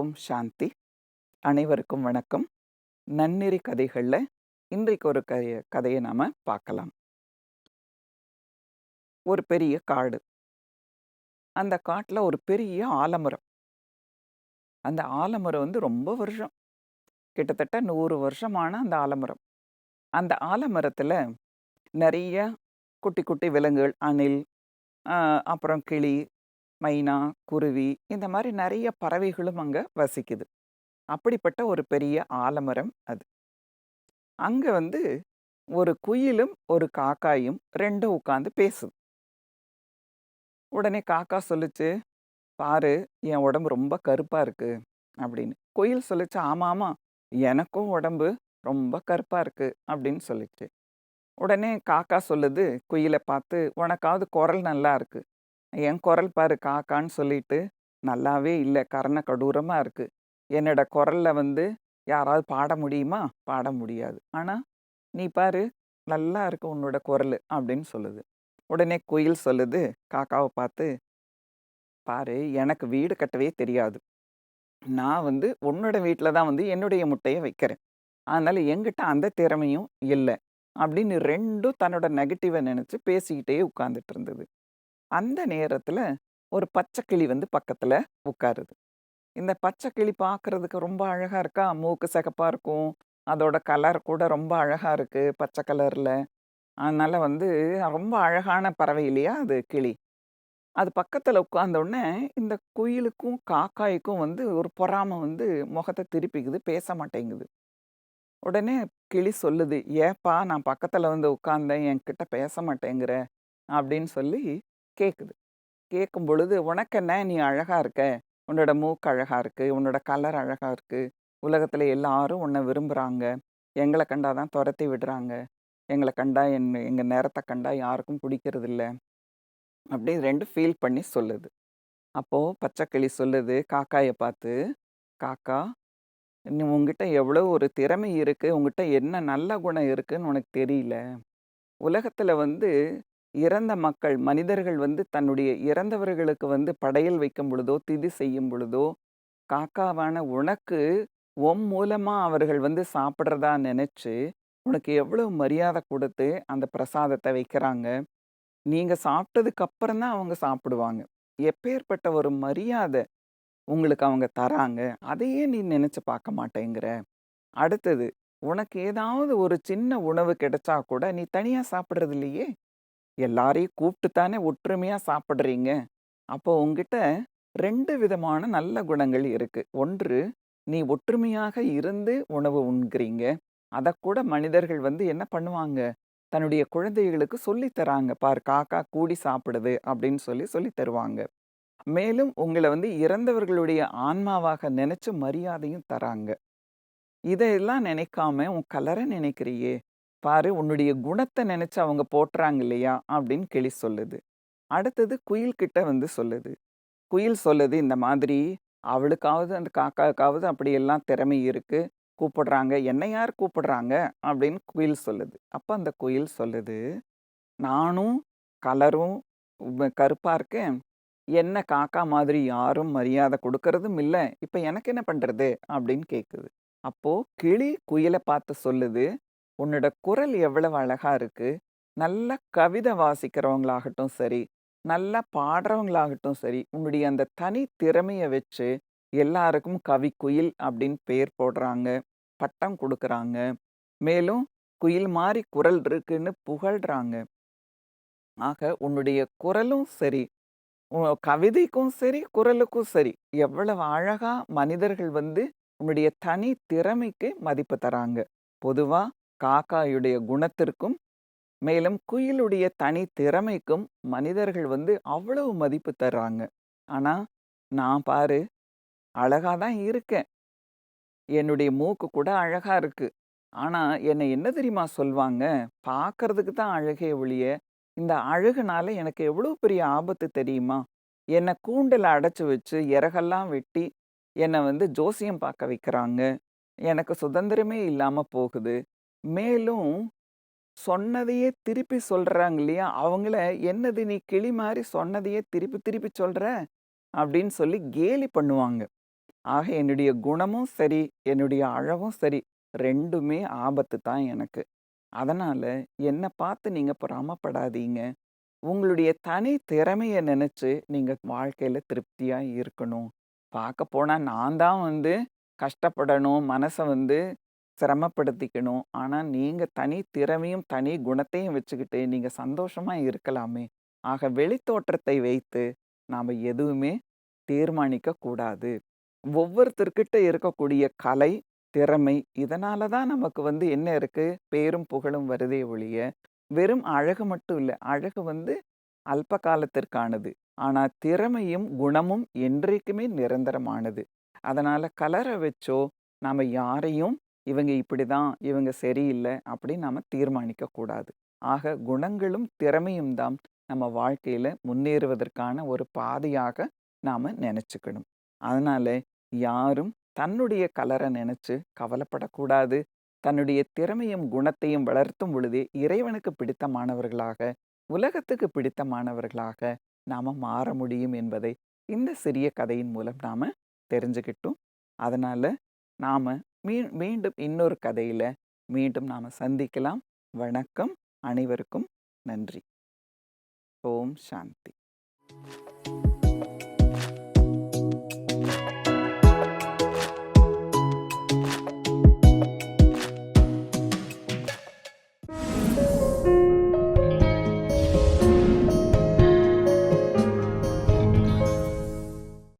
ஓம் சாந்தி. அனைவருக்கும் வணக்கம். நன்னெறி கதைகள்ல இன்றைக்கு ஒரு கதையை நாம பார்க்கலாம். ஒரு பெரிய காடு. அந்த காட்டுல ஒரு பெரிய ஆலமரம். அந்த ஆலமரம் ரொம்ப வருஷம், கிட்டத்தட்ட 100 வருஷமான அந்த ஆலமரம். அந்த ஆலமரத்துல நிறைய குட்டி குட்டி விலங்குகள், அணில், அப்புறம் கிளி, மைனா, குருவி, இந்த மாதிரி நிறைய பறவைகளும் அங்க வசிக்குது. அப்படிப்பட்ட ஒரு பெரிய ஆலமரம் அது. அங்க ஒரு குயிலும் ஒரு காக்காயும் ரெண்டும் உட்கார்ந்து பேசுது. உடனே காக்கா சொல்லுச்சு, பாரு, என் உடம்பு ரொம்ப கருப்பா இருக்கு அப்படின்னு. குயில் சொல்லுச்சு, ஆமா ஆமா, எனக்கும் உடம்பு ரொம்ப கருப்பா இருக்கு அப்படின்னு சொல்லுச்சு. உடனே காக்கா சொல்லுது குயிலை பார்த்து, உனக்காவது குரல் நல்லா இருக்கு, என் குரல் பாரு காக்கான்னு சொல்லிட்டு நல்லாவே இல்லை, கர்ண கடூரமா இருக்கு. என்னோட குரல்ல யாராவது பாட முடியுமா? பாட முடியாது. ஆனா நீ பாரு, நல்லா இருக்கு உன்னோட குரல் அப்படின்னு சொல்லுது. உடனே குயில் சொல்லுது காக்காவை பார்த்து, பாரு, எனக்கு வீடு கட்டவே தெரியாது. நான் உன்னோட வீட்டில தான் என்னுடைய முட்டையை வைக்கிறேன். அதனால என்கிட்ட அந்த திறமையும் இல்லை அப்படின்னு ரெண்டும் தன்னோட நெகட்டிவை நினைச்சு பேசிக்கிட்டே உட்கார்ந்துட்டு இருந்தது. அந்த நேரத்துல ஒரு பச்சை கிளி பக்கத்துல உட்காருது. இந்த பச்சை கிளி பார்க்கறதுக்கு ரொம்ப அழகா இருக்கா, மூக்கு சிகப்பா இருக்கும், அதோட கலர் கூட ரொம்ப அழகா இருக்கு, பச்சை கலர்ல. அதனால ரொம்ப அழகான பறவை இல்லையா அது கிளி. அது பக்கத்துல உட்கார்ந்த உடனே இந்த குயிலுக்கும் காக்காய்க்கும் ஒரு பொறாமை முகத்தை திருப்பிக்குது, பேச மாட்டேங்குது. உடனே கிளி சொல்லுது, ஏப்பா நான் பக்கத்துல உட்கார்ந்தேன், என்கிட்ட பேச மாட்டேங்கிற அப்படின்னு சொல்லி கேக்குது. கேட்கும் பொழுது, உனக்கு என்ன, நீ அழகா இருக்க, உன்னோட மூக்கு அழகா இருக்கு, உன்னோட கலர் அழகா இருக்கு, உலகத்துல எல்லாரும் உன்னை விரும்புறாங்க, எங்களை கண்டாதான் துரத்தி விடுறாங்க, எங்களை கண்டா எங்க நேரத்தை கண்டா யாருக்கும் பிடிக்கிறது இல்ல அப்படின்னு ரெண்டு ஃபீல் பண்ணி சொல்லுது. அப்போ பச்சைக்கிளி சொல்லுது காக்காயை பார்த்து, காக்கா, நீ உன்கிட்ட எவ்வளோ ஒரு திறமை இருக்கு, உன்கிட்ட என்ன நல்ல குணம் இருக்குன்னு உனக்கு தெரியல. உலகத்துல இறந்த மக்கள், மனிதர்கள் தன்னுடைய இறந்தவர்களுக்கு படையல் வைக்கும் பொழுதோ, திதி செய்யும் பொழுதோ, காக்காவான உனக்கு உன் மூலமா அவர்கள் சாப்பிடுறதா நினைச்சு, உனக்கு எவ்வளவு மரியாதை கொடுத்து அந்த பிரசாதத்தை வைக்கிறாங்க. நீங்க சாப்பிட்டதுக்கு அப்புறம் தான் அவங்க சாப்பிடுவாங்க. எப்பேர்ப்பட்ட ஒரு மரியாதை உங்களுக்கு அவங்க தராங்க. அதையே நீ நினைச்சு பார்க்க மாட்டேங்கிற. அடுத்தது, உனக்கு ஏதாவது ஒரு சின்ன உணவு கிடைச்சா கூட நீ தனியா சாப்பிடுறது இல்லையே. எல்லாரையும் கூப்பிட்டு தானே ஒற்றுமையா சாப்பிடுறீங்க. அப்போ உன்கிட்ட 2 விதமான நல்ல குணங்கள் இருக்கு. ஒன்று, நீ ஒற்றுமையாக இருந்து உணவு உண்கிறீங்க. அதக்கூட மனிதர்கள் என்ன பண்ணுவாங்க, தன்னுடைய குழந்தைகளுக்கு சொல்லி தராங்க. பார், காக்கா கூடி சாப்பிடுது அப்படின்னு சொல்லி சொல்லி தருவாங்க. மேலும் உங்கள இறந்தவர்களுடைய ஆன்மாவாக நினைச்சு மரியாதையும் தராங்க. இதையெல்லாம் நினைக்காம உன் கலர நினைக்கிறியே! பாரு, உன்னுடைய குணத்த நினைச்சு அவங்க போற்றுறாங்க இல்லையா? அப்படின்னு கிளி சொல்லுது. அடுத்தது குயில் கிட்ட சொல்லுது. குயில் சொல்லுது இந்த மாதிரி, அவளுக்காவது அந்த காக்காவுக்காவது அப்படியெல்லாம் திறமை இருக்கு, கூப்பிடுறாங்க. என்ன யார் கூப்பிடுறாங்க? அப்படின்னு குயில் சொல்லுது. அப்ப அந்த குயில் சொல்லுது, நானும் கலரும் கருப்பா இருக்கேன். என்ன காக்கா மாதிரி யாரும் மரியாதை கொடுக்கறதும் இல்ல. இப்ப எனக்கு என்ன பண்றது? அப்படின்னு கேட்குது. அப்போ கிளி குயில பார்த்து சொல்லுது, உன்னோட குரல் எவ்வளவு அழகா இருக்கு. நல்ல கவிதை வாசிக்கிறவங்களாகட்டும் சரி, நல்லா பாடுறவங்களாகட்டும் சரி, உன்னுடைய அந்த தனி திறமைய வச்சு எல்லாருக்கும் கவி குயில் அப்படின்னு பெயர் போடுறாங்க, பட்டம் குடுக்குறாங்க. மேலும் குயில் மாரி குரல் இருக்குன்னு புகழ்றாங்க. ஆக உன்னுடைய குரலும் சரி, கவிதைக்கும் சரி, குரலுக்கும் சரி, எவ்வளவு அழகா மனிதர்கள் உன்னுடைய தனி திறமைக்கு மதிப்பு தராங்க. பொதுவா காக்காயுடைய குணத்திற்கும், மேலும் குயிலுடைய தனி திறமைக்கும் மனிதர்கள் அவ்வளவு மதிப்பு தர்றாங்க. ஆனா, நான் பாரு, அழகா தான் இருக்கேன். என்னுடைய மூக்கு கூட அழகா இருக்கு. ஆனா, என்னை என்ன தெரியுமா சொல்வாங்க? பார்க்கறதுக்கு தான் அழகே ஒழிய, இந்த அழகுனால எனக்கு எவ்வளோ பெரிய ஆபத்து தெரியுமா? என்ன கூண்டுல அடைச்சு வச்சு, இறகெல்லாம் வெட்டி, என்ன ஜோசியம் பார்க்க வைக்கிறாங்க. எனக்கு சுதந்திரமே இல்லாம போகுது. மேலும் சொன்னதையே திருப்பி சொல்றாங்க இல்லையா? அவங்கள, "என்னது நீ கிளி மாரி சொன்னதையே திருப்பி திருப்பி சொல்ற?" அப்படின்னு சொல்லி கேலி பண்ணுவாங்க. ஆக என்னுடைய குணமும் சரி, என்னுடைய அழகும் சரி 2மே ஆபத்து தான் எனக்கு. அதனால என்ன பார்த்து நீங்க பொறாமப்படாதீங்க. உங்களுடைய தனி திறமைய நெனச்சு நீங்க வாழ்க்கையில திருப்தியா இருக்கணும். பார்க்க போனா நான் தான் கஷ்டப்படணும், மனச சிரமப்படுத்திக்கணும். ஆனா நீங்க தனி திறமையும், தனி குணத்தையும் வச்சுக்கிட்டு நீங்க சந்தோஷமா இருக்கலாமே! ஆக வெளித்தோற்றத்தை வைத்து நாம எதுவுமே தீர்மானிக்க கூடாது. ஒவ்வொருத்தர்கிட்ட இருக்கக்கூடிய கலை, திறமை இதனால தான் நமக்கு என்ன இருக்கு? பேரும் புகழும் வருதே ஒழிய, வெறும் அழகு மட்டும் இல்ல. அழகு அல்ப காலத்திற்கானது. ஆனா திறமையும், குணமும் என்றைக்குமே நிரந்தரமானது. அதனால கலர வச்சோ, நாம யாரையும் இவங்க இப்படிதான், இவங்க சரியில்ல அப்படின்னு நாம தீர்மானிக்க கூடாது. ஆக குணங்களும், திறமையும் தான் நம்ம வாழ்க்கையில முன்னேறுவதற்கான ஒரு பாதையாக நாம நெனச்சுக்கணும். அதனால யாரும் தன்னுடைய கலர நெனச்சு கவலைப்படக்கூடாது. தன்னுடைய திறமையும், குணத்தையும் வளர்த்தும் பொழுதே இறைவனுக்கு பிடித்தமானவர்களாக உலகத்துக்கு பிடித்தமானவர்களாக நாம மாற முடியும் என்பதை இந்த சிறிய கதையின் மூலம் நாம தெரிஞ்சுக்கிட்டோம். அதனால நாம மீண்டும் இன்னொரு கதையில மீண்டும் நாம சந்திக்கலாம். வணக்கம். அனைவருக்கும் நன்றி. ஓம் சாந்தி.